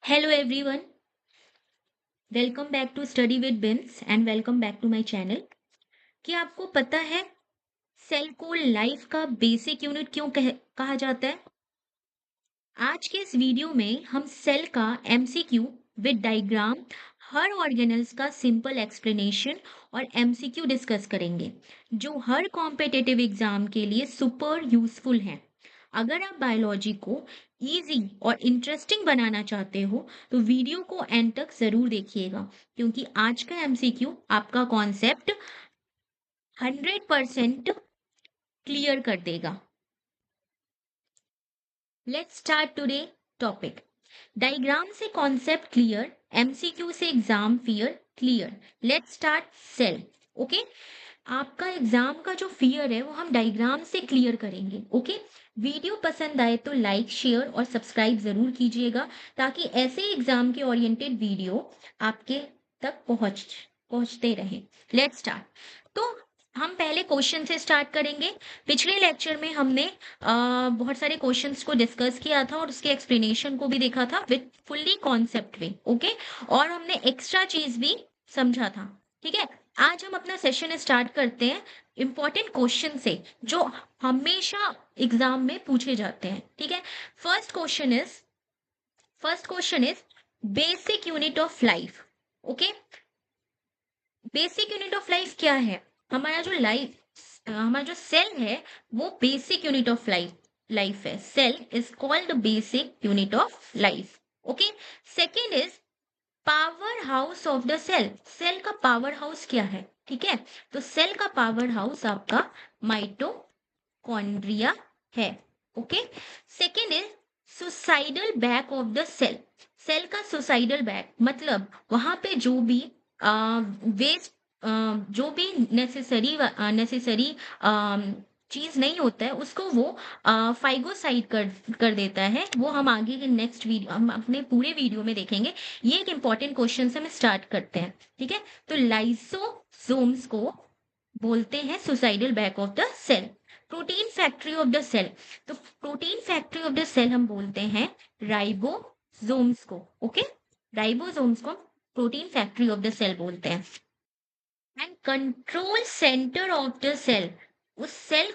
Hello everyone, welcome back to Study with Bins and welcome back to my channel। क्या आपको पता है cell को लाइफ का बेसिक यूनिट क्यों कहा जाता है? आज के इस वीडियो में हम सेल का MCQ with diagram, her organelles का सिंपल एक्सप्लेनेशन और एमसीक्यू डिस्कस करेंगे जो हर कॉम्पिटिटिव एग्जाम के लिए सुपर यूजफुल हैं। अगर आप बायोलॉजी को इजी और इंटरेस्टिंग बनाना चाहते हो तो वीडियो को एंड तक जरूर देखिएगा, क्योंकि आज का एमसीक्यू आपका कॉन्सेप्ट 100% क्लियर कर देगा। Let's start today topic. Diagram से कॉन्सेप्ट क्लियर, एमसीक्यू से exam fear clear. Let's start cell. Okay, आपका एग्जाम का जो फियर है वो हम डायग्राम से क्लियर करेंगे। ओके, वीडियो पसंद आए तो लाइक शेयर और सब्सक्राइब जरूर कीजिएगा ताकि ऐसे एग्जाम के ओरिएंटेड वीडियो आपके तक पहुंचते रहे। Let's start. तो हम पहले क्वेश्चन से स्टार्ट करेंगे। पिछले लेक्चर में हमने बहुत सारे क्वेश्चंस को डिस्कस किया था और उसके एक्सप्लेनेशन को भी देखा था with fully concept way. Okay, और हमने एक्स्ट्रा चीज भी समझा था। ठीक है, आज हम अपना सेशन स्टार्ट करते हैं इंपॉर्टेंट क्वेश्चन से जो हमेशा एग्जाम में पूछे जाते हैं। ठीक है, first question is first question is basic unit of life. Okay, basic unit of life क्या है? हमारा जो सेल है वो बेसिक यूनिट ऑफ लाइफ है। Cell is called basic unit of life. Okay, second is power house of the cell. Cell का power house क्या है? ठीक है, तो सेल का पावर हाउस आपका माइटोकॉन्ड्रिया है। Okay, second is suicidal bag of the cell. Cell का सुसाइडल बैक मतलब वहां पे जो भी वेस्ट, जो भी नेसेसरी चीज नहीं होता है उसको वो फाइगोसाइड कर देता है। वो हम आगे के नेक्स्ट वीडियो, हम अपने पूरे वीडियो में देखेंगे। ये एक इंपॉर्टेंट क्वेश्चन से हम स्टार्ट करते हैं। ठीक है, तो लाइसोसोम्स को बोलते हैं suicidal bag of the cell. Protein factory of the cell, तो protein factory of the cell हम बोलते हैं राइबोसोम्स को। ओके, राइबोसोम्स को protein factory of the cell बोलते हैं। And control centre of the cell, उस सेल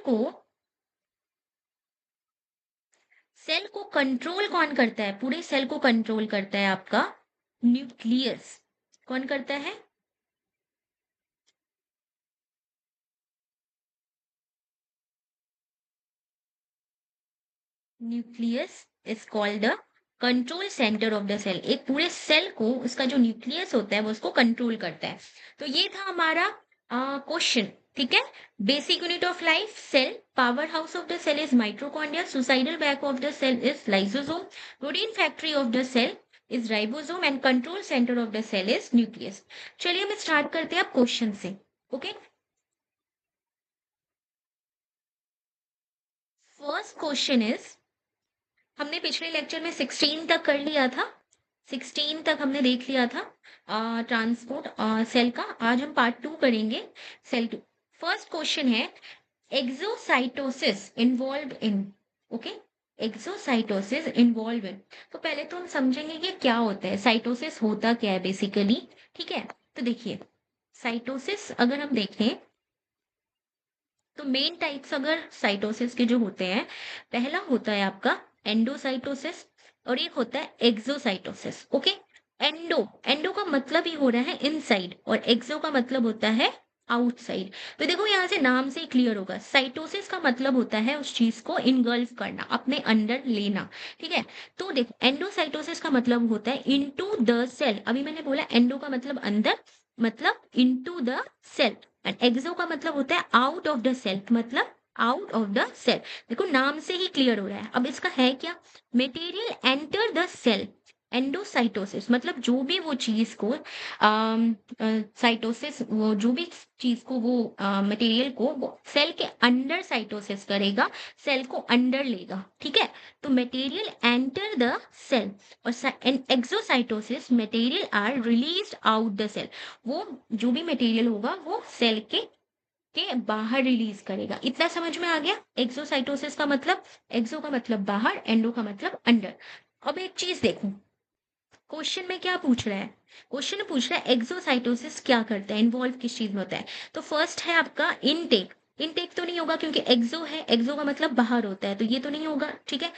को कंट्रोल कौन करता है? पूरे सेल को कंट्रोल करता है आपका न्यूक्लियस। कौन करता है? Nucleus is called the control centre of the cell. एक पूरे सेल को उसका जो न्यूक्लियस होता है वो उसको कंट्रोल करता है। तो ये था हमारा क्वेश्चन। ठीक है, basic unit of life cell, power house of the cell is mitochondria, suicidal bag of the cell is lysosome, protein factory of the cell is ribosome and control centre of the cell is nucleus. चलिए हम start करते हैं अब question से। Okay, first question is, हमने पिछले lecture में 16 तक कर लिया था, 16 तक हमने देख लिया था ट्रांसपोर्ट सेल का। आज हम पार्ट 2 करेंगे, सेल 2। फर्स्ट क्वेश्चन है exocytosis involve in. Okay, exocytosis involve in. तो पहले तो हम समझेंगे कि क्या होता है, साइटोसिस होता क्या है बेसिकली। ठीक है, तो देखिए साइटोसिस अगर हम देखें तो मेन टाइप्स अगर साइटोसिस के जो होते हैं, पहला होता है आपका एंडोसाइटोसिस और एक होता है एक्सोसाइटोसिस। ओके, एंडो एंडो का मतलब ही हो रहा है इनसाइड और एक्सो का मतलब होता है आउटसाइड। तो देखो यहाँ से नाम से ही क्लियर होगा, साइटोसिस का मतलब होता है उस चीज को इनगल्फ करना, अपने अंदर लेना। ठीक है, तो देखो एंडोसाइटोसिस का मतलब होता है इनटू द सेल। अभी मैंने बोला एंडो का मतलब अंदर, मतलब इनटू द सेल, एंड एक्सो का मतलब होता है आउट ऑफ द सेल, मतलब आउट ऑफ द सेल। देखो नाम से ही क्लियर हो रहा है। अब इसका है क्या, material enter the cell. Endocytosis मतलब जो भी वो चीज को साइटोसिस, वो जो भी चीज को वो मटेरियल को वो सेल के अंदर साइटोसिस करेगा, सेल को अंदर लेगा। ठीक है, तो मटेरियल एंटर द सेल और exocytosis material are released out the cell. वो जो भी मटेरियल होगा वो सेल के बाहर रिलीज करेगा। इतना समझ में आ गया? एक्सोसाइटोसिस का मतलब, एक्सो का मतलब बाहर, एंडो का मतलब अंदर। अब एक चीज देखो, क्वेश्चन में क्या पूछ रहा है? क्वेश्चन में पूछ रहा है एक्सोसाइटोसिस क्या करता है, इन्वॉल्व किस चीज में होता है। तो फर्स्ट है आपका इनटेक। इनटेक तो नहीं होगा क्योंकि एक्सो है, एक्सो का मतलब बाहर होता है, तो ये तो नहीं होगा, ठीक है।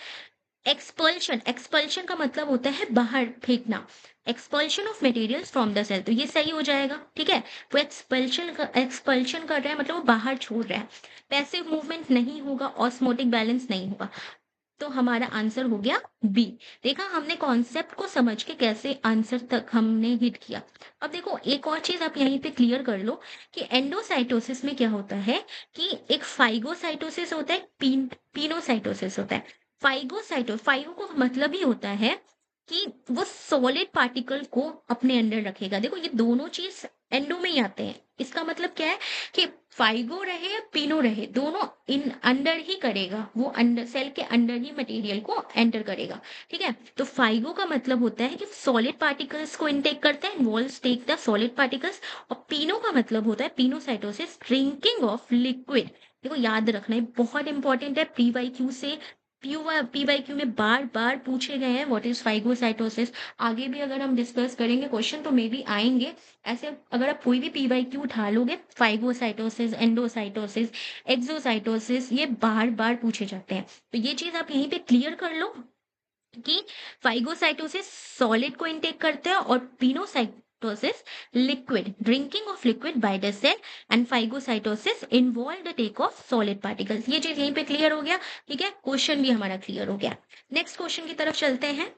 एक्सपल्शन, एक्सपल्शन का मतलब होता है बाहर फेंकना। Expulsion of materials from the cell, तो ये सही हो जाएगा, ठीक है। वो एक्सपल्शन कर रहा है, मतलब वो बाहर छोड़ रहा है। पैसिव मूवमेंट नहीं होगा, ऑस्मोटिक बैलेंस नहीं होगा। तो हमारा आंसर हो गया बी। देखा, हमने कॉन्सेप्ट को समझ के कैसे आंसर तक हमने हिट किया। अब देखो एक और चीज आप यहीं पे क्लियर कर लो कि एंडोसाइटोसिस में क्या होता है कि एक फाइगोसाइटोसिस होता है, पिनोसाइटोसिस होता है। फाइगो को मतलब ही होता है कि वो सॉलिड पार्टिकल को अपने अंदर रखेगा। देखो ये दोनों चीज एंडो में ही आते हैं। इसका मतलब क्या है कि फाइगो रहे या पिनो रहे, दोनों इन अंडर ही करेगा, वो अंडर सेल के अंदर ही मटेरियल को एंटर करेगा, ठीक है। तो फाइगो का मतलब होता है कि सॉलिड पार्टिकल्स को इनटेक करता है, walls take the solid particles. और पिनो का मतलब होता है, पिनोसाइटोसिस, ड्रिंकिंग ऑफ लिक्विड। देखो याद रखना, ये बहुत इंपॉर्टेंट है, पीवाईक्यू से पीवाईक्यू में बार बार पूछे गए हैं व्हाट इज फाइगोसाइटोसिस। आगे भी अगर हम डिस्कस करेंगे क्वेश्चन तो मे भी आएंगे ऐसे। अगर आप कोई भी पीवाईक्यू उठा लोगे, फाइगोसाइटोसिस, एंडोसाइटोसिस, एक्सोसाइटोसिस, ये बार बार पूछे जाते हैं। तो ये चीज आप यहीं पे क्लियर कर लो कि फाइगोसाइटोसिस सॉलिड को इनटेक करते हैं और pinocytosis liquid, drinking of liquid by the cell. And phagocytosis involve the take of solid particles. ये चीज यहीं पे क्लियर हो गया, ठीक है। क्वेश्चन भी हमारा क्लियर हो गया। नेक्स्ट क्वेश्चन की तरफ चलते हैं।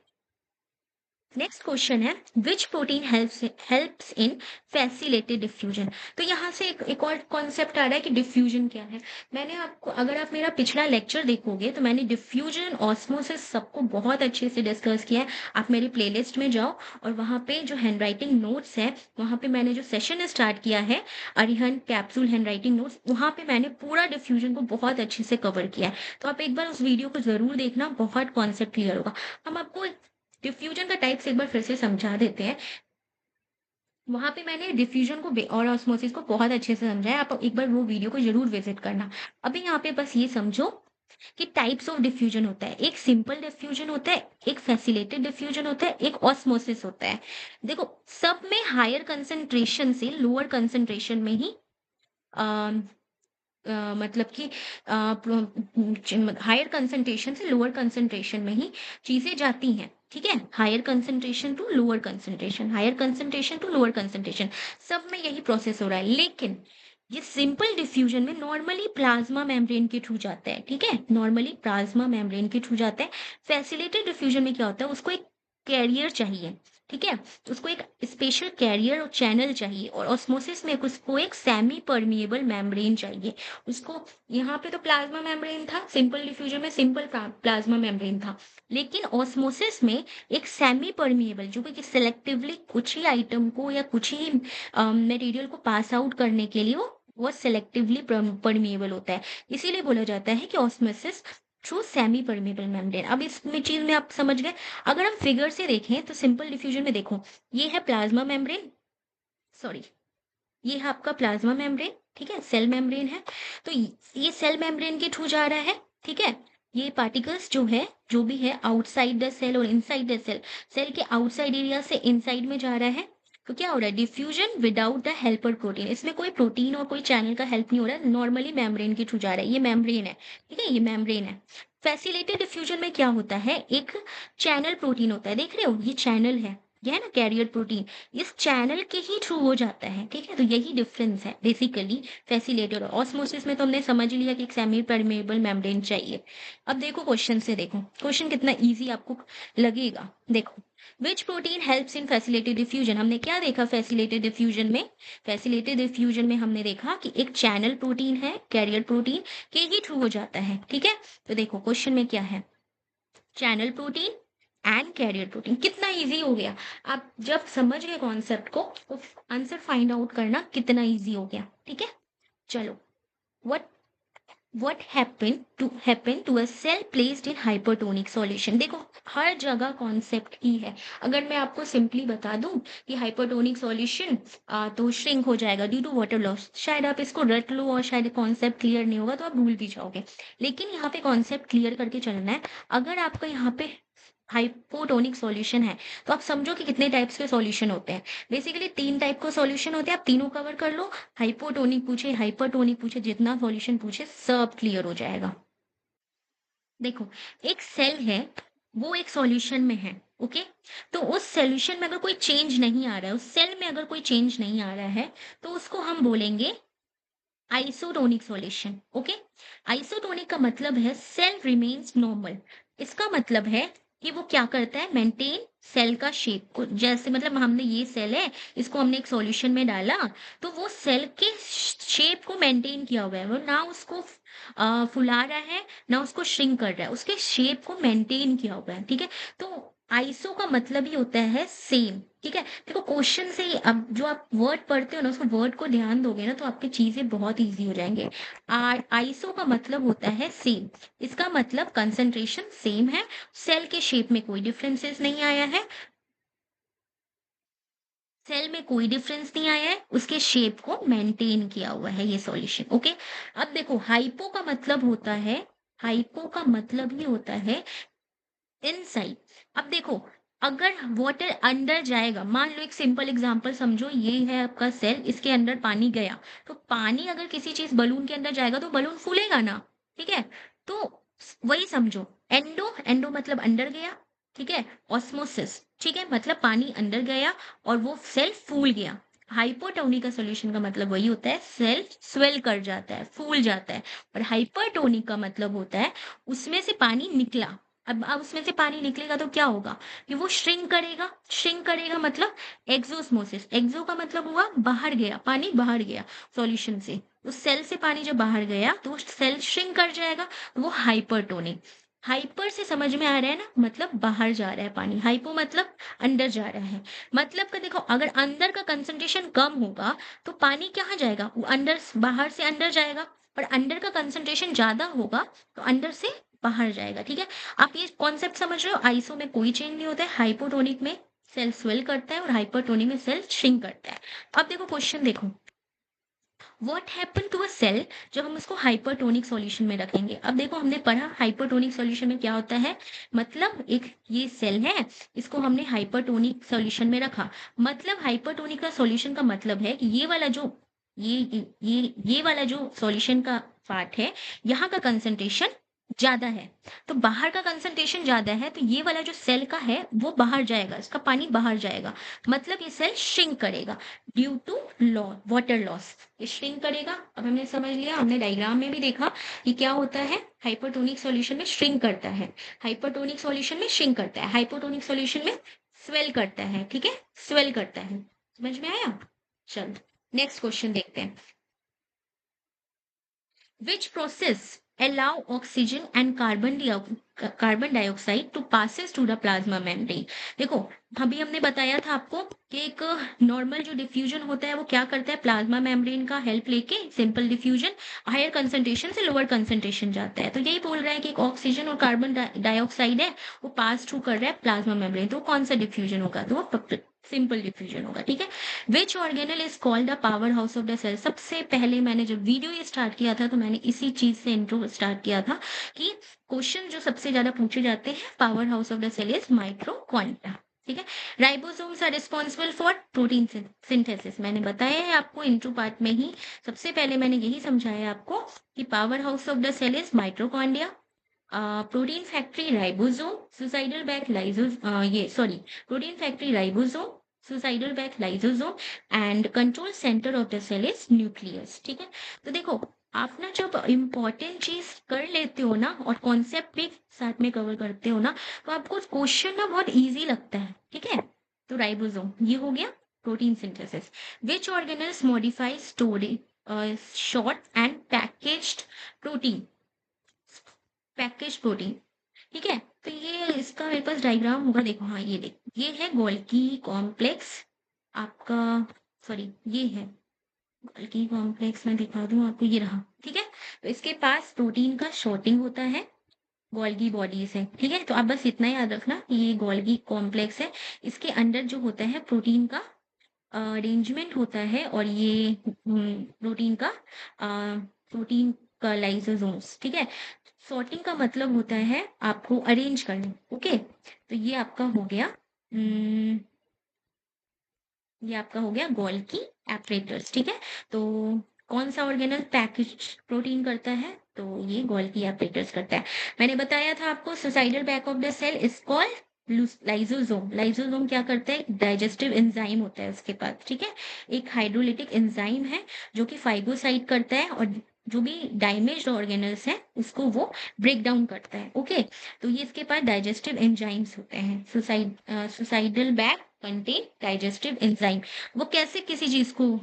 नेक्स्ट क्वेश्चन है विच protein helps in facilitated diffusion. तो यहाँ से एक और कॉन्सेप्ट आ रहा है कि डिफ्यूजन क्या है। मैंने आपको, अगर आप मेरा पिछला लेक्चर देखोगे तो मैंने डिफ्यूजन, ऑस्मोसिस सबको बहुत अच्छे से डिस्कस किया है। आप मेरी प्लेलिस्ट में जाओ और वहाँ पे जो हैंडराइटिंग नोट्स है, वहाँ पे मैंने जो सेशन स्टार्ट किया है अरिहंत कैप्सूल हैंडराइटिंग नोट्स, वहाँ पे मैंने पूरा डिफ्यूजन को बहुत अच्छे से कवर किया है। तो आप एक बार उस वीडियो को जरूर देखना, बहुत कॉन्सेप्ट क्लियर होगा। हम आपको डिफ्यूजन का टाइप्स एक बार फिर से समझा देते हैं। वहां पे मैंने डिफ्यूजन को और ऑस्मोसिस को बहुत अच्छे से समझाया, आप एक बार वो वीडियो को जरूर विजिट करना। अभी यहाँ पे बस ये समझो कि टाइप्स ऑफ डिफ्यूजन होता है, एक सिंपल डिफ्यूजन होता है, एक फैसिलिटेटेड डिफ्यूजन होता है, एक ऑस्मोसिस होता है। देखो सब में हायर कंसंट्रेशन से लोअर कंसंट्रेशन में ही मतलब कि हायर कंसंट्रेशन से लोअर कंसंट्रेशन में ही चीजें जाती हैं, ठीक है। Higher concentration to lower concentration, higher concentration to lower concentration, सब में यही प्रोसेस हो रहा है। लेकिन ये सिंपल डिफ्यूजन में नॉर्मली प्लाज्मा मेम्ब्रेन के थ्रू जाता है, ठीक है, नॉर्मली प्लाज्मा मेम्ब्रेन के थ्रू जाता है। फैसिलिटेटेड डिफ्यूजन में क्या होता है, उसको एक कैरियर चाहिए, ठीक है, उसको एक स्पेशल कैरियर और चैनल चाहिए। और ऑस्मोसिस में उसको एक सेमी परमिएबल मेम्ब्रेन चाहिए उसको। यहाँ पे तो प्लाज्मा मेम्ब्रेन था, सिंपल डिफ्यूजन में सिंपल प्लाज्मा मेम्ब्रेन था, लेकिन ऑस्मोसिस में एक सेमी परमिएबल, जो कि सिलेक्टिवली कुछ ही आइटम को या कुछ ही मटेरियल को पास आउट करने के लिए वो सेलेक्टिवली परमिएबल होता है। इसीलिए बोला जाता है कि osmosis through semi permeable membrane. अब इसमें चीज में आप समझ गए। अगर हम फिगर से देखें तो सिंपल डिफ्यूजन में देखो, ये है प्लाज्मा मेम्ब्रेन, सॉरी, ये है आपका प्लाज्मा मेम्ब्रेन, ठीक है, सेल मेम्ब्रेन है। तो ये सेल मेम्ब्रेन के थ्रू जा रहा है, ठीक है। ये पार्टिकल्स जो है, जो भी है आउटसाइड द सेल और इनसाइड द सेल, सेल के आउटसाइड एरिया से इनसाइड में जा रहा है। तो क्या हो रहा है, diffusion without the helper protein. इसमें कोई प्रोटीन और कोई चैनल का हेल्प नहीं हो रहा है, नॉर्मली मेम्ब्रेन के थ्रू जा रहा है। ये मेम्ब्रेन है, ठीक है, ये मेम्ब्रेन है। फैसिलिटेटेड डिफ्यूजन में क्या होता है, एक चैनल प्रोटीन होता है, देख रहे हो ये चैनल है, ये है ना कैरियर प्रोटीन, इस चैनल के ही थ्रू हो जाता है, ठीक है। तो यही डिफरेंस है बेसिकली फैसिलिटेटेड और ऑस्मोसिस में। तो हमने समझ लिया कि एक सेमी परमेबल मेम्ब्रेन चाहिए। अब देखो क्वेश्चन से, देखो क्वेश्चन कितना इजी आपको लगेगा। देखो विच protein helps in facilitated diffusion, हमने क्या देखा फैसिलिटेटेड डिफ्यूजन में। फैसिलिटेटेड डिफ्यूजन में हमने देखा कि एक चैनल प्रोटीन है, कैरियर प्रोटीन के ही थ्रू हो जाता है, ठीक है। तो देखो क्वेश्चन में क्या है, channel protein and carrier protein. कितना इजी हो गया, आप जब समझ गए कॉन्सेप्ट को तो आंसर फाइंड आउट करना कितना इजी हो गया, ठीक है। चलो, what what happen to a cell placed in hypertonic solution. देखो हर जगह कॉन्सेप्ट ही है। अगर मैं आपको सिंपली बता दूं कि हाइपरटोनिक सॉल्यूशन तो श्रिंक हो जाएगा ड्यू टू वाटर लॉस, शायद आप इसको रट लो और शायद कॉन्सेप्ट क्लियर नहीं होगा तो आप भूल भी जाओगे। लेकिन यहाँ पे कॉन्सेप्ट क्लियर करके चलना है। अगर आपका यहाँ पे हाइपोटोनिक सॉल्यूशन है, तो आप समझो कि कितने टाइप्स के सॉल्यूशन होते हैं। बेसिकली 3 टाइप के सॉल्यूशन होते हैं, आप तीनों कवर कर लो। हाइपोटोनिक पूछे, हाइपरटोनिक पूछे, जितना सॉल्यूशन पूछे सब क्लियर हो जाएगा। देखो, एक सेल है, वो एक सॉल्यूशन में है, ओके? तो उस सॉल्यूशन में अगर कोई चेंज नहीं आ रहा है, उस सेल में अगर कोई चेंज नहीं आ रहा है, तो उसको हम बोलेंगे आइसोटोनिक सॉल्यूशन, ओके? आइसोटोनिक का मतलब है सेल रिमेन्स नॉर्मल। इसका मतलब है कि वो क्या करता है, मेंटेन सेल का शेप को। जैसे मतलब हमने ये सेल है, इसको हमने एक सॉल्यूशन में डाला, तो वो सेल के शेप को मेंटेन किया हुआ है। वो ना उसको फुला रहा है, ना उसको श्रिंक कर रहा है, उसके शेप को मेंटेन किया हुआ है, ठीक है? तो आइसो का मतलब ही होता है सेम, ठीक है? देखो, क्वेश्चन से ही अब जो आप वर्ड पढ़ते हो ना, उसको वर्ड को ध्यान दोगे ना, तो आपकी चीजें बहुत इजी हो जाएंगे। आइसो का मतलब होता है सेम। इसका मतलब कंसंट्रेशन सेम है, सेल के शेप में कोई डिफरेंसेस नहीं आया है, सेल में कोई डिफरेंस नहीं आया है, उसके शेप को मेंटेन किया हुआ है ये सॉल्यूशन, ओके? अब देखो, हाइपो का मतलब होता है, हाइपो का मतलब ही होता है इनसाइड। अब देखो, अगर वाटर अंदर जाएगा, मान लो एक सिंपल एग्जांपल समझो, ये है आपका सेल, इसके अंदर पानी गया, तो पानी अगर किसी चीज बलून के अंदर जाएगा तो बलून फूलेगा ना, ठीक है? तो वही समझो, एंडो, एंडो मतलब अंदर गया, ठीक है? ऑस्मोसिस, ठीक है, मतलब पानी अंदर गया और वो सेल फूल गया। हाइपोटोनिक का सॉल्यूशन का मतलब वही होता है, सेल स्वेल कर जाता है, फूल जाता है। और हाइपरटोनिक का मतलब होता है उसमें से पानी निकला। अब उसमें से पानी निकलेगा तो क्या होगा कि वो श्रिंक करेगा। श्रिंक करेगा मतलब एक्सोस्मोसिस। एक्सो का मतलब हुआ बाहर गया, पानी बाहर गया सॉल्यूशन से। उस सेल से पानी जब बाहर गया तो वो सेल श्रिंक कर जाएगा, तो वो हाइपरटोनिक। हाइपर से समझ में आ रहा है ना, मतलब बाहर जा रहा है पानी। हाइपो मतलब अंदर जा रहा है। मतलब का देखो, अगर अंदर का कंसंट्रेशन कम होगा तो पानी कहाँ जाएगा, वो अंदर, बाहर से अंदर जाएगा। और अंदर का कंसंट्रेशन ज्यादा होगा तो अंदर से बाहर जाएगा, ठीक है? आप ये कॉन्सेप्ट समझ रहे हो, आइसो में कोई चेंज नहीं होता है, हाइपोटोनिक में सेल स्वेल करता है और हाइपरटोनिक में सेल श्रिंक करता है। अब देखो, क्वेश्चन देखो, what happen to a cell जब हम इसको हाइपरटोनिक सॉल्यूशन में रखेंगे। अब देखो, हमने पढ़ा हाइपरटोनिक सॉल्यूशन में क्या होता है, मतलब एक ये सेल है, इसको हमने हाइपरटोनिक सॉल्यूशन में रखा। मतलब हाइपरटोनिक का सॉल्यूशन का मतलब है कि ये वाला जो ये वाला जो सॉल्यूशन का पार्ट है, यहाँ का कंसंट्रेशन ज्यादा है, तो बाहर का कंसंट्रेशन ज्यादा है, तो ये वाला जो सेल का है वो बाहर जाएगा, इसका पानी बाहर जाएगा। मतलब ये सेल श्रिंक करेगा due to law, water loss, ये श्रिंक करेगा। अब हमने समझ लिया, हमने डायग्राम में भी देखा कि क्या होता है, हाइपरटोनिक सॉल्यूशन में श्रिंक करता है, हाइपरटोनिक सॉल्यूशन में श्रिंक करता है, हाइपोटोनिक सॉल्यूशन में स्वेल करता है, ठीक है? स्वेल करता है। समझ में आया? चल, नेक्स्ट क्वेश्चन देखते हैं। Which process allow oxygen and carbon dioxide to passes to the plasma membrane? देखो, अभी हमने बताया था आपको कि एक नॉर्मल जो डिफ्यूजन होता है वो क्या करता है, प्लाज्मा मेम्ब्रेन का हेल्प लेके, सिंपल डिफ्यूजन हायर कंसंट्रेशन से लोअर कंसंट्रेशन जाता है। तो यही बोल रहा है कि एक ऑक्सीजन और कार्बन डाइऑक्साइड है, वो पास थ्रू कर रहा है प्लाज्मा मेम्ब्रेन, तो कौन सा डिफ्यूजन होगा, तो वो सिंपल डिफ्यूजन होगा, ठीक है? Which organelle is called the power house of the cell. सबसे पहले मैंने जब वीडियो ये स्टार्ट किया था तो मैंने इसी चीज से इंट्रो स्टार्ट किया था कि क्वेश्चन जो सबसे ज्यादा पूछे जाते हैं, power house of the cell is mitochondria, ठीक है? Ribosomes are responsible for protein synthesis. मैंने बताया है आपको इंट्रो पार्ट में ही, सबसे पहले मैंने यही समझाया आपको कि power house of the cell is mitochondria, protein factory ribosome, suicidal bag lysosome, ये sorry, protein factory ribosome, suicidal bag lysosome, and control centre of the cell is nucleus, ठीक है? तो देखो, आप ना जब इम्पोर्टेंट चीज कर लेते हो ना और कॉन्सेप्ट भी साथ में कवर करते हो ना, तो आपको क्वेश्चन ना बहुत इजी लगता है, ठीक है? तो राइबोसोम ये हो गया, protein synthesis. Which organelles modify storage short and packaged protein, package protein, ठीक है? तो ये इसका मेरे पास डायग्राम होगा, देखो, हाँ ये देख, ये है गोल्गी कॉम्प्लेक्स आपका, सॉरी ये है गोल्गी कॉम्प्लेक्स, मैं दिखा दूं आपको, ये रहा, ठीक है? तो इसके पास प्रोटीन का शॉर्टिंग होता है गोल्गी बॉडीज है, ठीक है? तो आप बस इतना याद रखना कि ये गोल्गी कॉम्प्लेक्स है, इसके अंदर जो होता है प्रोटीन का अरेंजमेंट होता है, और ये प्रोटीन का लाइसोसोम्स, ठीक है? सॉर्टिंग का मतलब होता है आपको अरेंज करना। ओके, तो ये आपका हो गया ये आपका हो गया गोल्गी एपरेटस। ठीक है, तो कौन सा ऑर्गेनल पैकेज प्रोटीन करता है? तो ये गोल्गी एपरेटस करता है। मैंने बताया था आपको suicidal bag of the cell is called lysosome. Lysosome क्या करता है? डाइजेस्टिव एंजाइम होता है उसके पास। ठीक है, एक हाइड्रोलिटिक एंजाइम है जो कि फाइगोसाइड करता है और जो भी डैमेज्ड ऑर्गेनल्स हैं उसको वो ब्रेक डाउन करता है। ओके, तो ये इसके पास डाइजेस्टिव एंजाइम्स होते हैं। Suicidal bag contain digestive enzyme. वो कैसे किसी चीज को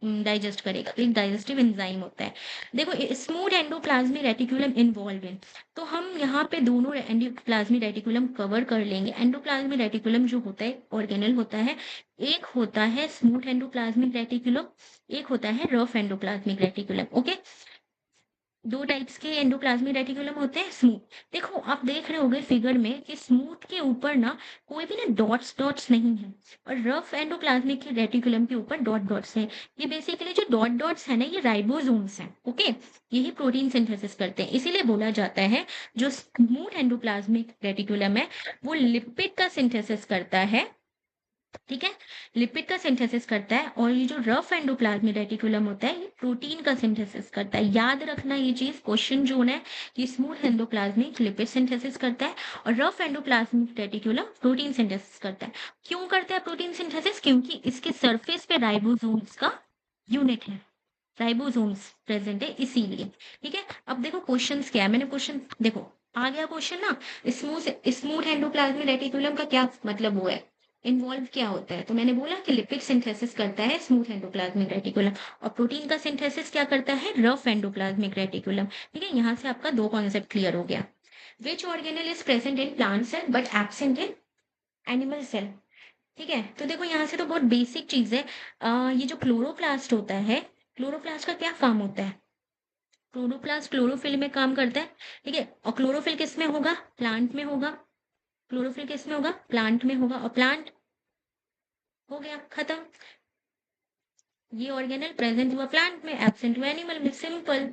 डाइजेस्ट करेगा? एक डाइजेस्टिव एंजाइम होता है। देखो, smooth endoplasmic reticulum involve in, तो हम यहाँ पे दोनों एंडोप्लाज्मिक रेटिकुलम कवर कर लेंगे। एंडोप्लाज्मिक रेटिकुलम जो होता है ऑर्गेनल होता है, एक होता है स्मूथ एंडोप्लाज्मिक रेटिकुलम, एक होता है रफ एंडोप्लाज्मिक रेटिकुलम। ओके, दो टाइप्स के एंडोप्लाज्मिक रेटिकुलम होते हैं। स्मूथ, देखो आप देख रहे होगे फिगर में कि स्मूथ के ऊपर ना कोई भी ना डॉट्स डॉट्स नहीं है, और रफ एंडोप्लाज्मिक के रेटिकुलम के ऊपर डॉट डॉट्स है। ये बेसिकली जो डॉट डॉट्स है ना, ये राइबोसोम्स हैं। ओके, यही प्रोटीन सिंथेसिस करते हैं, इसीलिए बोला जाता है जो स्मूथ एंडोप्लाज्मिक रेटिकुलम है वो लिपिड का सिंथेसिस करता है। ठीक है, लिपिड का सिंथेसिस करता है, और ये जो रफ एंडोप्लाज्मिक रेटिकुलम होता है ये प्रोटीन का सिंथेसिस करता है। याद रखना ये चीज, क्वेश्चन जो है कि स्मूथ एंडोप्लाज्मिक लिपिड सिंथेसिस करता है और rough endoplasmic reticulum protein synthesis करता है। क्यों करता है प्रोटीन सिंथेसिस? क्योंकि इसके सरफेस पे राइबोसोम्स का यूनिट है, राइबोसोम्स प्रेजेंट है इसीलिए। ठीक है, अब देखो क्वेश्चंस क्या है, मैंने क्वेश्चन देखो आ गया क्वेश्चन ना, स्मूथ स्मूथ एंडोप्लाज्मिक रेटिकुलम का क्या मतलब हुआ है, इन्वॉल्व क्या होता है? तो मैंने बोला कि लिपिड सिंथेसिस करता है स्मूथ एंडोप्लाज्मिक रेटिकुलम, और प्रोटीन का सिंथेसिस क्या करता है? Rough endoplasmic reticulum. ठीक है, यहाँ से आपका दो कॉन्सेप्ट क्लियर हो गया। Which organelle is present in plant cell but absent in animal cell? ठीक है, तो देखो यहाँ से तो बहुत बेसिक चीज है। ये जो क्लोरोप्लास्ट होता है, क्लोरोप्लास्ट का क्या काम होता है? क्लोरोप्लास्ट क्लोरोफिल में काम करता है। ठीक है, और क्लोरोफिल किस में होगा? प्लांट में होगा। क्लोरोफिल किस में होगा? प्लांट में होगा, और प्लांट हो गया खत्म। ये ऑर्गेनल प्रेजेंट हुआ प्लांट में, एब्सेंट हुआ एनिमल में, सिंपल।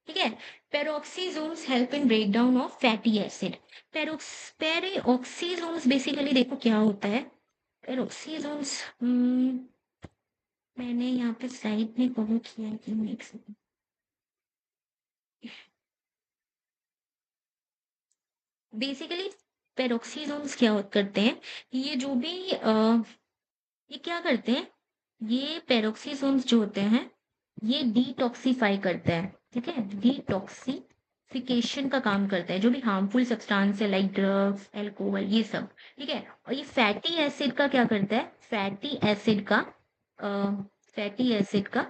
ठीक है, peroxisomes help in break down of fatty acid. Peroxisomes basically देखो क्या होता है। पेरोक्सीजोम्स मैंने यहाँ पे स्लाइड में कवर किया है कि एक सेकंड। बेसिकली पेरोक्सीजोम्स क्या करते हैं कि ये जो भी ये क्या करते हैं, ये पेरोक्सीसोम्स जो होते हैं ये डिटॉक्सिफाई करते हैं। ठीक है, डिटॉक्सिफिकेशन का काम करता है जो भी हार्मफुल सब्सटेंस है लाइक ड्रग्स एल्कोहल ये सब। ठीक है, और ये फैटी एसिड का क्या करता है? फैटी एसिड का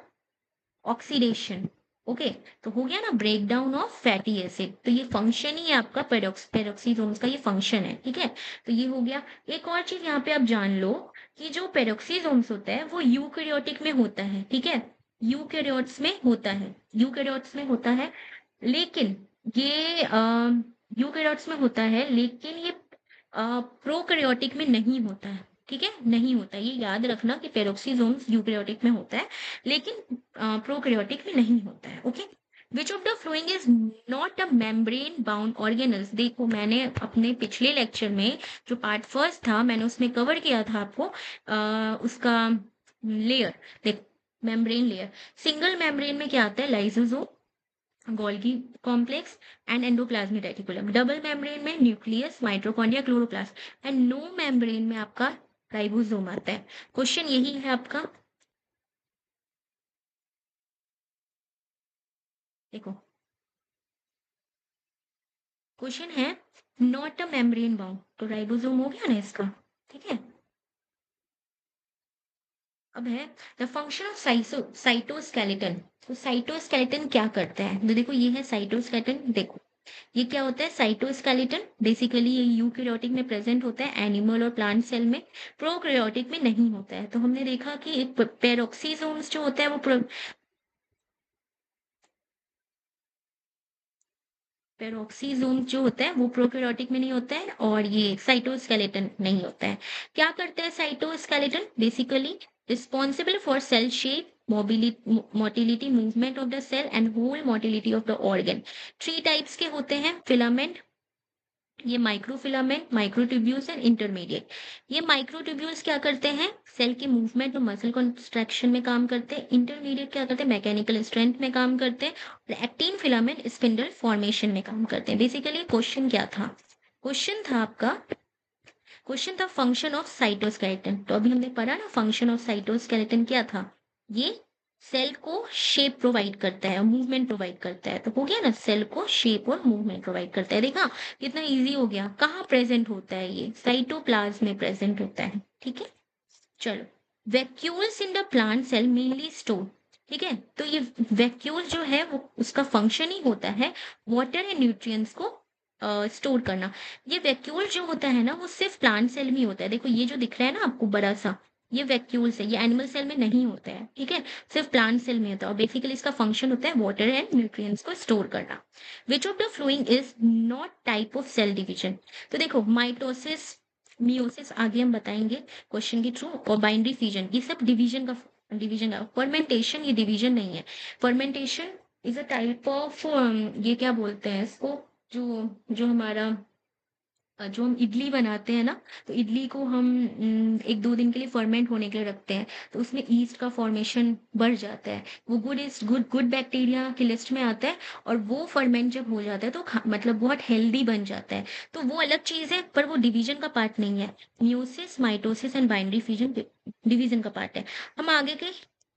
ऑक्सीडेशन। ओके, तो हो गया ना break down of fatty acid. तो ये फंक्शन ही है आपका पेरोक्सीसोम्स का, ये फंक्शन है। ठीक है, तो ये हो गया। एक और चीज यहाँ पे आप जान लो कि जो पेरोक्सीसोम्स होता है वो यूकेरियोटिक में होता है। ठीक है, यूकेरियोट्स में होता है, यूकेरियोट्स में होता है, लेकिन ये यूकेरियोट्स में होता है लेकिन ये प्रोकैरियोटिक में नहीं होता है। ठीक है, नहीं होता, ये याद रखना कि पेरोक्सीसोम्स यूकेरियोटिक में होता है लेकिन प्रोकैरियोटिक में नहीं होता है। Okay, which of the following is not a membrane bound organelles? देखो मैंने अपने पिछले लेक्चर में जो पार्ट फर्स्ट था मैंने उसमें कवर किया था आपको उसका लेयर। देख, मेम्ब्रेन लेयर, सिंगल मेम्ब्रेन में क्या आता है? Lysosome, Golgi complex and endoplasmic reticulum. Double membrane में nucleus, mitochondria, chloroplast, and no membrane में आपका राइबोसोम आता है। क्वेश्चन यही है आपका। देखो क्वेश्चन है नॉट अ मेम्ब्रेन बाउंड, तो राइबोसोम हो गया ना इसका। ठीक है, अब है द फंक्शन ऑफ साइटोस्केलेटन। तो साइटोस्केलेटन क्या करता है? तो देखो ये है साइटोस्केलेटन। देखो ये क्या होता है? साइटोस्केलेटन बेसिकली ये यूकेरियोटिक में प्रेजेंट होता है, एनिमल और प्लांट सेल में। प्रोकैरियोटिक में नहीं होता है। तो हमने देखा कि एक पेरोक्सीसोम्स जो होता है वो पेरोक्सीसोम जो होता है वो प्रोकैरियोटिक में नहीं होता है, और ये साइटोस्केलेटन नहीं होता है। क्या करता है cytoskeleton? Basically responsible for cell shape, motility movement of the cell and whole motility of the organ. 3 types के होते हैं फिलामेंट, ये माइक्रोफिलामेंट, माइक्रोट्यूब्यूल्स एंड इंटरमीडिएट। ये माइक्रोट्यूब्यूल्स क्या करते हैं, सेल के मूवमेंट और मसल कंस्ट्रक्शन में काम करते हैं। इंटरमीडिएट क्या करते हैं, मैकेनिकल स्ट्रेंथ में काम करते हैं। और एक्टिन फिलामेंट स्पिंडल फॉर्मेशन में काम करते हैं। बेसिकली क्वेश्चन क्या था, क्वेश्चन था आपका, क्वेश्चन था फंक्शन ऑफ साइटोस्केलेटन। तो अभी हमने पढ़ा ना, फंक्शन ऑफ साइटोस्केलेटन क्या था, ये सेल को शेप प्रोवाइड करता है, मूवमेंट प्रोवाइड करता है। तो हो गया ना, सेल को शेप और मूवमेंट प्रोवाइड करता है। देखा कितना इजी हो गया। कहाँ प्रेजेंट होता है, ये साइटोप्लाज्म में प्रेजेंट होता है। ठीक है, चलो। Vacuoles in the plant cell mainly store. ठीक है, तो ये वैक्यूल जो है वो उसका फंक्शन ही होता है वाटर एंड न्यूट्रिएंट्स को स्टोर करना। ये वैक्यूल जो होता है ना वो सिर्फ प्लांट सेल में ही होता है। देखो ये जो दिख रहा है ना आपको बड़ा सा, ये वैक्यूल्स है, ये एनिमल सेल में नहीं होता है। ठीक है, सिर्फ प्लांट सेल में होता है। और बेसिकली इसका फंक्शन होता है वाटर एंड न्यूट्रिएंट्स को स्टोर करना। Which of the following is not type of cell division. तो देखो माइटोसिस, मियोसिस आगे हम बताएंगे क्वेश्चन के थ्रू, और बाइनरी फिजन ये सब डिवीजन का, फर्मेंटेशन ये डिवीजन नहीं है। Fermentation is a type of, ये क्या बोलते हैं इसको, जो जो हमारा जो हम इडली बनाते हैं ना, तो इडली को हम 1-2 दिन के लिए फर्मेंट होने के लिए रखते हैं, तो उसमें ईस्ट का फॉर्मेशन बढ़ जाता है। वो गुड बैक्टीरिया की लिस्ट में आता है। और वो फर्मेंट जब हो जाता है तो मतलब बहुत हेल्दी बन जाता है। तो वो अलग चीज है, पर वो डिवीजन का पार्ट नहीं है। Meiosis, mitosis and binary fusion division का पार्ट है। हम आगे के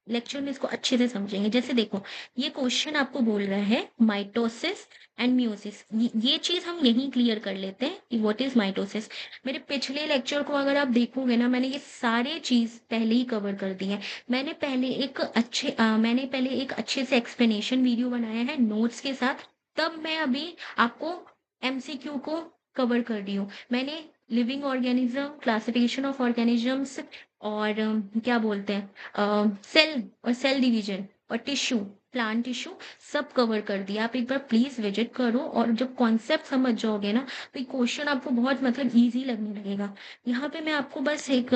लेक्चर में इसको अच्छे से समझेंगे। जैसे देखो, ये क्वेश्चन आपको बोल रहा है माइटोसिस एंड मियोसिस, ये चीज हम यहीं क्लियर कर लेते हैं कि व्हाट इज माइटोसिस। मेरे पिछले लेक्चर को अगर आप देखोगे ना, मैंने ये सारे चीज पहले ही कवर कर दी है। मैंने पहले एक अच्छे से एक्सप्लेनेशन वीडियो बनाया है नोट्स के साथ, तब मैं अभी आपको एमसीक्यू को कवर कर रही हूँ। मैंने living organism, classification of organisms, और क्या बोलते हैं सेल और सेल डिवीजन और टिश्यू, प्लांट टिश्यू, सब कवर कर दिया। आप एक बार प्लीज विजिट करो, और जब कॉन्सेप्ट समझ जाओगे ना तो ये क्वेश्चन आपको बहुत मतलब इजी लगने लगेगा। यहाँ पे मैं आपको बस एक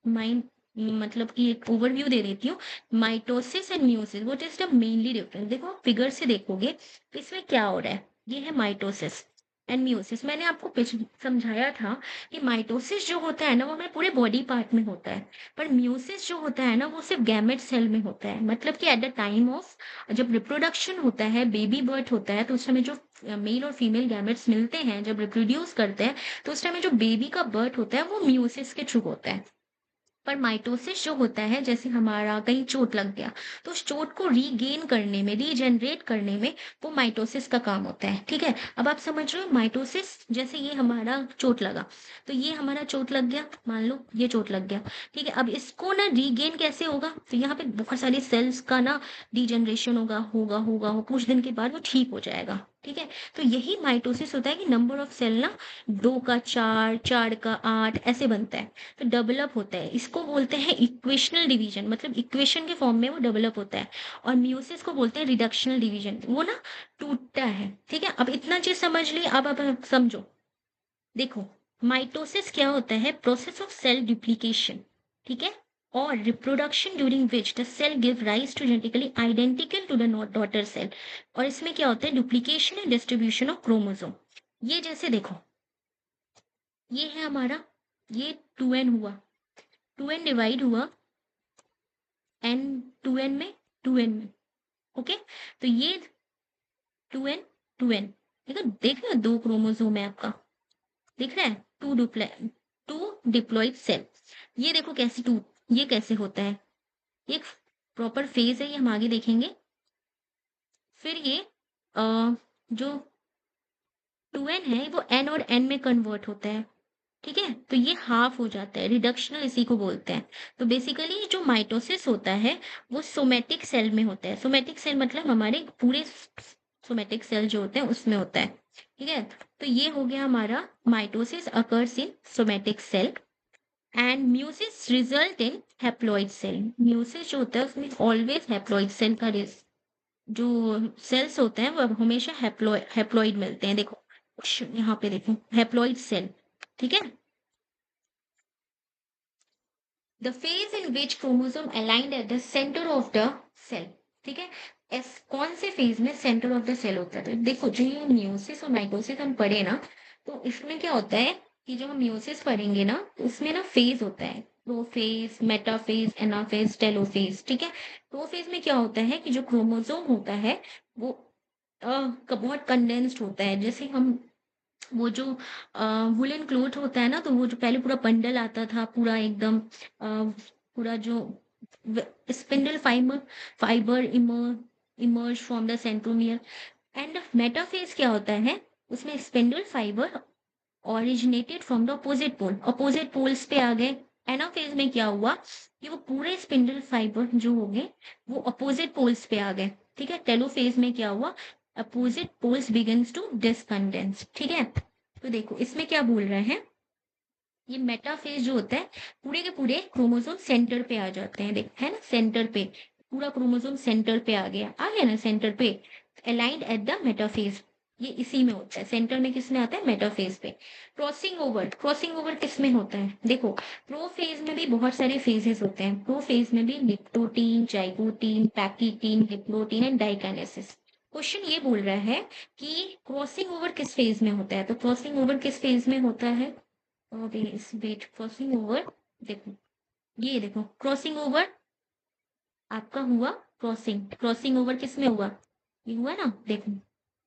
माइंड मतलब कि एक ओवरव्यू दे देती हूँ। Mitosis and meiosis, what is the mainly difference. देखो फिगर से देखोगे तो इसमें क्या हो रहा है, ये है माइटोसिस एंड मियोसिस। मैंने आपको समझाया था कि माइटोसिस जो होता है ना वो हमारे पूरे बॉडी पार्ट में होता है, पर म्यूसिस जो होता है ना वो सिर्फ गैमेट सेल में होता है। मतलब कि एट द टाइम ऑफ जब रिप्रोडक्शन होता है, बेबी बर्थ होता है, तो उस समय जो मेल और फीमेल गैमेट्स मिलते हैं, जब रिप्रोड्यूस करते हैं, तो उस टाइम जो बेबी का बर्थ होता है वो म्यूसिस के थ्रू होता है। पर माइटोसिस जो होता है, जैसे हमारा कहीं चोट लग गया, तो उस चोट को रीगेन करने में, रीजनरेट करने में वो माइटोसिस का काम होता है। ठीक है, अब आप समझ रहे हो माइटोसिस, जैसे ये हमारा चोट लगा, तो ये हमारा चोट लग गया, मान लो ये चोट लग गया। ठीक है, अब इसको ना रीगेन कैसे होगा, तो यहाँ पे बहुत सारे सेल्स का ना डिजनरेशन होगा होगा होगा हो, कुछ दिन के बाद वो ठीक हो जाएगा। ठीक है, तो यही माइटोसिस होता है कि नंबर ऑफ सेल ना 2 का 4, 4 का 8 ऐसे बनता है, तो डेवलप होता है। इसको बोलते हैं इक्वेशनल डिवीजन, मतलब इक्वेशन के फॉर्म में वो डेवलप होता है। और म्यूसिस को बोलते हैं रिडक्शनल डिवीजन, वो ना टूटता है। ठीक है, अब इतना चीज समझ लिए, अब समझो। देखो माइटोसिस क्या होता है, प्रोसेस ऑफ सेल डुप्लीकेशन। ठीक है, और reproduction during which the cell give rise to genetically identical to the daughter cell. और इसमें क्या होता है, duplication and distribution of chromosome. ये जैसे देखो, ये है हमारा, ये 2n हुआ, 2n डिवाइड हुआ n, 2n में, 2n में। ओके, तो ये 2n, 2n, ठीक है, देख रहे हो 2 क्रोमोसोम है आपका, दिख रहा है, टू डिप्लॉइड सेल। ये देखो कैसे टू, ये कैसे होता है, ये एक प्रॉपर फेज है, ये हम आगे देखेंगे। फिर ये जो 2n है वो n और n में कन्वर्ट होता है। ठीक है, तो ये हाफ हो जाता है, रिडक्शनल इसी को बोलते हैं। तो बेसिकली जो माइटोसिस होता है वो सोमेटिक सेल में होता है। सोमेटिक सेल मतलब हमारे पूरे सोमेटिक सेल जो होते हैं उसमें होता है। ठीक है, तो ये हो गया हमारा mitosis occurs in somatic cell. And meiosis result in haploid cell. Meiosis जो होता है उसमें ऑलवेज हैप्लॉइड सेल का जो सेल्स होते हैं वो हमेशा हैप्लॉइड मिलते हैं। देखो यहाँ पे देखो हैप्लॉइड सेल। ठीक है, the phase in which chromosome aligned at the center of the cell. ठीक है, एस कौन से फेज में सेंटर ऑफ द सेल होता है? तो देखो, जो ये म्यूसिस और माइटोसिस हम पढ़े ना, तो इसमें क्या होता है कि जो हम म्यूसिस पढ़ेंगे ना, तो उसमें ना फेज होता है, प्रोफेज, मेटाफेज, एनाफेज, टेलोफेज। ठीक है, प्रोफेज में क्या होता है कि जो क्रोमोसोम होता है वो बहुत कंडेंस्ड होता है। जैसे हम वो जो वुलन क्लोथ होता है ना, तो वो जो पहले पूरा बंडल आता था, पूरा एकदम पूरा जो spindle fibre fibre emerge from the centromere. And metaphase क्या होता है, उसमें spindle fibre originated from the opposite poles पे आ गए। एनाफेज में क्या हुआ कि वो पूरे स्पिंडल फाइबर जो हो गए वो अपोजिट पोल्स पे आ गए। ठीक है, टेलोफेज में क्या हुआ, अपोजिट पोल्स बिगिंस टू डिसकंडेंस। ठीक है, तो देखो इसमें क्या बोल रहे हैं, ये मेटाफेज जो होता है, पूरे के पूरे क्रोमोसोम सेंटर पे आ जाते हैं। देख, है ना, सेंटर पे पूरा क्रोमोसोम सेंटर पे आ गया ना सेंटर पे, अलाइंड एट द मेटाफेज। ये इसी में होता है, सेंटर में किस में आता है, मेटाफेज पे। क्रॉसिंग ओवर किस में होता है? देखो, प्रोफेज में भी बहुत सारे फेजेस होते हैं। प्रोफेज में भी leptotene, zygotene, pachytene, diplotene and diakinesis. Question ये बोल रहा है कि क्रॉसिंग ओवर किस फेज में होता है? तो क्रॉसिंग ओवर किस फेज में होता है? वेट, क्रॉसिंग ओवर, देखो, ये देखो क्रॉसिंग ओवर आपका हुआ, क्रॉसिंग ओवर किस में हुआ, ये हुआ ना, देखो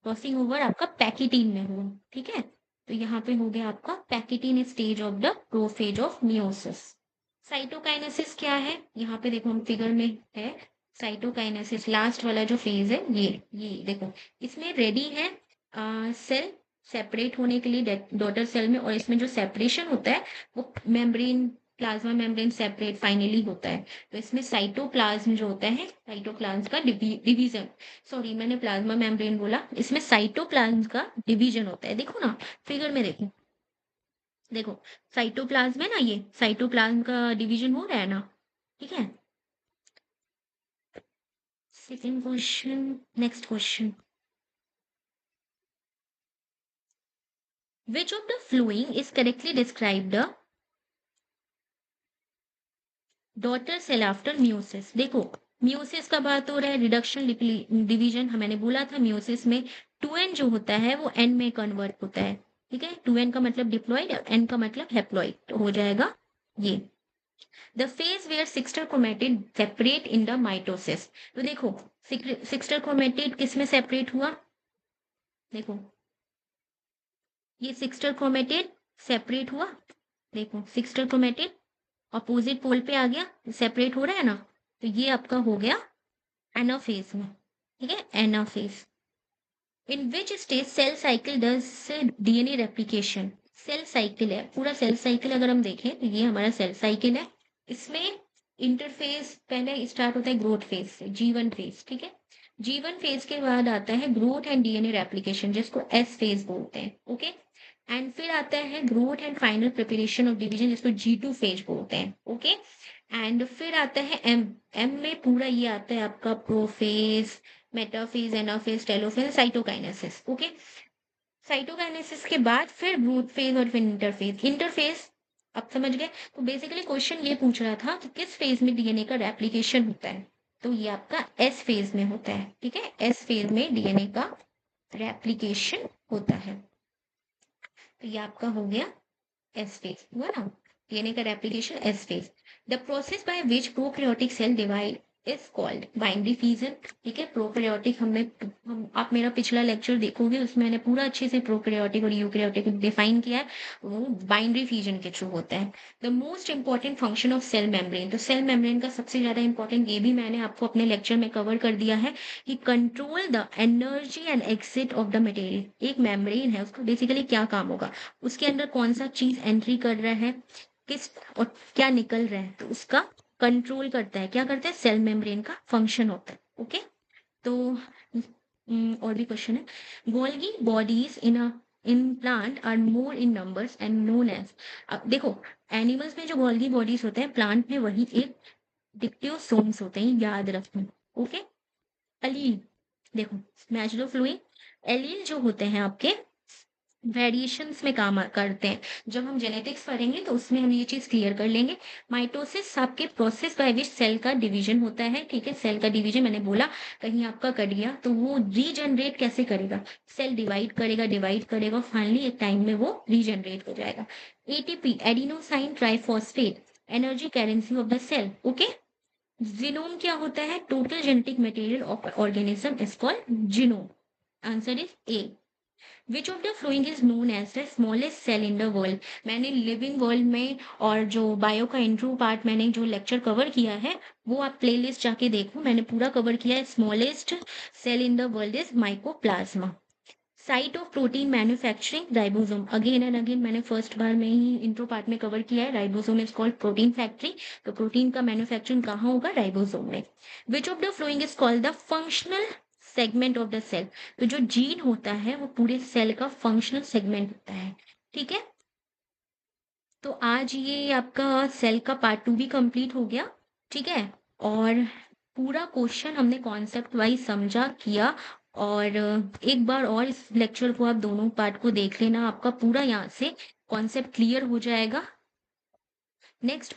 क्रॉसिंग ओवर आपका पैकिटीन में हुआ। ठीक है, तो यहाँ पे हो गया आपका pachytene stage of the prophase of meiosis. Cytokinesis क्या है, यहाँ पे देखो हम फिगर में है, साइटोकाइनेसिस लास्ट वाला जो फेज है, ये देखो, इसमें रेडी है सेल सेपरेट होने के लिए डॉटर सेल में, और इसमें जो सेपरेशन होता है वो membrane, plasma membrane separate finally होता है। तो इसमें साइटोप्लाज्म जो होता है, साइटोप्लाज्म का डिवीजन, सॉरी मैंने प्लाज्मा मेम्ब्रेन बोला, इसमें साइटोप्लाज्म का डिवीजन होता है। देखो ना फिगर में, देखो देखो साइटोप्लाज्म है ना, ये साइटोप्लाज्म का डिवीजन हो रहा है ना। ठीक है, second question, next question, which of the following is correctly describe the daughter cell after meiosis? देखो, म्यूसिस का बात हो रहा है, रिडक्शन डिवीजन, मैंने बोला था म्यूसिस में 2n जो होता है वो n में कन्वर्ट होता है। ठीक है, 2n का मतलब डिप्लॉइड, n का मतलब हेप्लॉइड, तो हो जाएगा ये the phase where sister chromatid separate in the mitosis. तो देखो, सिस्टर क्रोमेटिड किस में सेपरेट हुआ, देखो ये सिस्टर क्रोमेटिड सेपरेट हुआ, देखो सिस्टर क्रोमेटिड अपोजिट पोल पे आ गया, सेपरेट हो रहा है ना, तो ये आपका हो गया एनाफेज में। ठीक है, anaphase. In which stage cell cycle does DNA replication? Cell cycle है, पूरा सेल साइकिल अगर हम देखें तो ये हमारा सेल साइकिल है। इसमें इंटरफेज पहले स्टार्ट होता है ग्रोथ फेज से, G1 फेज। ठीक है, G1 फेज के बाद आता है ग्रोथ एंड डीएनए रेप्लिकेशन, जिसको S फेज बोलते हैं। ओके, एंड फिर आता है growth and final preparation of division, जिसको G2 फेज बोलते हैं। ओके, एंड फिर आता है एम में पूरा ये आता है आपका prophase, metaphase, anaphase, telophase, cytokinesis. Okay, cytokinesis के बाद फिर ग्रोथ फेज और फिर इंटरफेज। इंटरफेज अब समझ गए? तो बेसिकली क्वेश्चन ये पूछ रहा था कि किस फेज में डीएनए का रेप्लिकेशन होता है, तो ये आपका एस फेज में होता है। ठीक है, एस फेज में डीएनए का रेप्लिकेशन होता है, तो ये आपका हो गया एस फेज, हुआ ना, डीएनए का replication S phase. The process by which prokaryotic cell divide is called binary fusion. ठीक है, प्रोकैरियोटिक हम आप मेरा पिछला लेक्चर देखोगे, उसमें मैंने पूरा अच्छे से प्रोकैरियोटिक और यूकैरियोटिक डिफाइन किया है, वो बाइनरी फ्यूजन के थ्रू होता है। The most important function of cell membrane, तो सेल मेम्ब्रेन का सबसे ज्यादा इंपॉर्टेंट, ये भी मैंने आपको अपने लेक्चर में कवर कर दिया है, कि control the energy and exit of the material. एक मेम्ब्रेन है, उसका बेसिकली क्या काम होगा, उसके अंदर कौन सा चीज एंट्री कर रहा है, किस और क्या निकल रहा है, तो उसका कंट्रोल करता है, क्या करता है, सेल मेम्ब्रेन का फंक्शन होता है। ओके, तो और भी क्वेश्चन है, Golgi bodies in plant are more in numbers and known as. अब देखो, एनिमल्स में जो गोल्गी बॉडीज होते हैं, प्लांट में वही एक डिप्टियोसोम्स होते हैं, याद रखना। ओके, अलील, देखो मैजुलो फ्लूइड, एलील जो होते हैं आपके, वेरिएशंस में काम करते हैं। जब हम जेनेटिक्स पढ़ेंगे तो उसमें हम ये चीज़ क्लियर कर लेंगे। माइटोसिस आपके प्रोसेस बाय विच सेल का डिवीजन होता है, ठीक है? सेल का डिवीजन मैंने बोला कहीं आपका कट गया तो वो रीजनरेट कैसे करेगा? सेल डिवाइड करेगा, फाइनली एक टाइम में वो रीजनरेट हो जाएगा। ATP adenosine triphosphate energy currency of the cell, okay? Genome क्या होता है? Total genetic material of organism is called genome. Answer is A. Which of the following is known as the smallest cell in the world? मैंने living world में और जो bio का intro part मैंने जो लेक्चर कवर किया है वो आप प्लेलिस्ट जाके देखो, मैंने पूरा कवर किया है। Smallest cell in the world is mycoplasma. Site of protein manufacturing ribosome. Again and again मैंने फर्स्ट बार में ही इंट्रो पार्ट में कवर किया है। Ribosome is called protein factory. तो प्रोटीन का मैन्युफैक्चरिंग कहाँ होगा? राइबोसोम में। Which of the following is called the functional segment of the cell? तो जो जीन होता है वो पूरे सेल का फंक्शनल सेगमेंट होता है, ठीक है? तो आज ये आपका सेल का पार्ट 2 भी कंप्लीट हो गया, ठीक है? और पूरा क्वेश्चन हमने कॉन्सेप्ट वाइज समझा किया। और एक बार और इस लेक्चर को आप दोनों पार्ट को देख लेना, आपका पूरा यहाँ से कॉन्सेप्ट क्लियर हो जाएगा। नेक्स्ट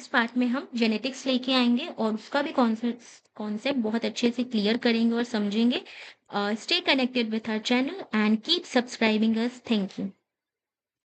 पार्ट में हम जेनेटिक्स लेके आएंगे और उसका भी कॉन्सेप्ट बहुत अच्छे से क्लियर करेंगे और समझेंगे। Stay connected with our channel and keep subscribing us. Thank you.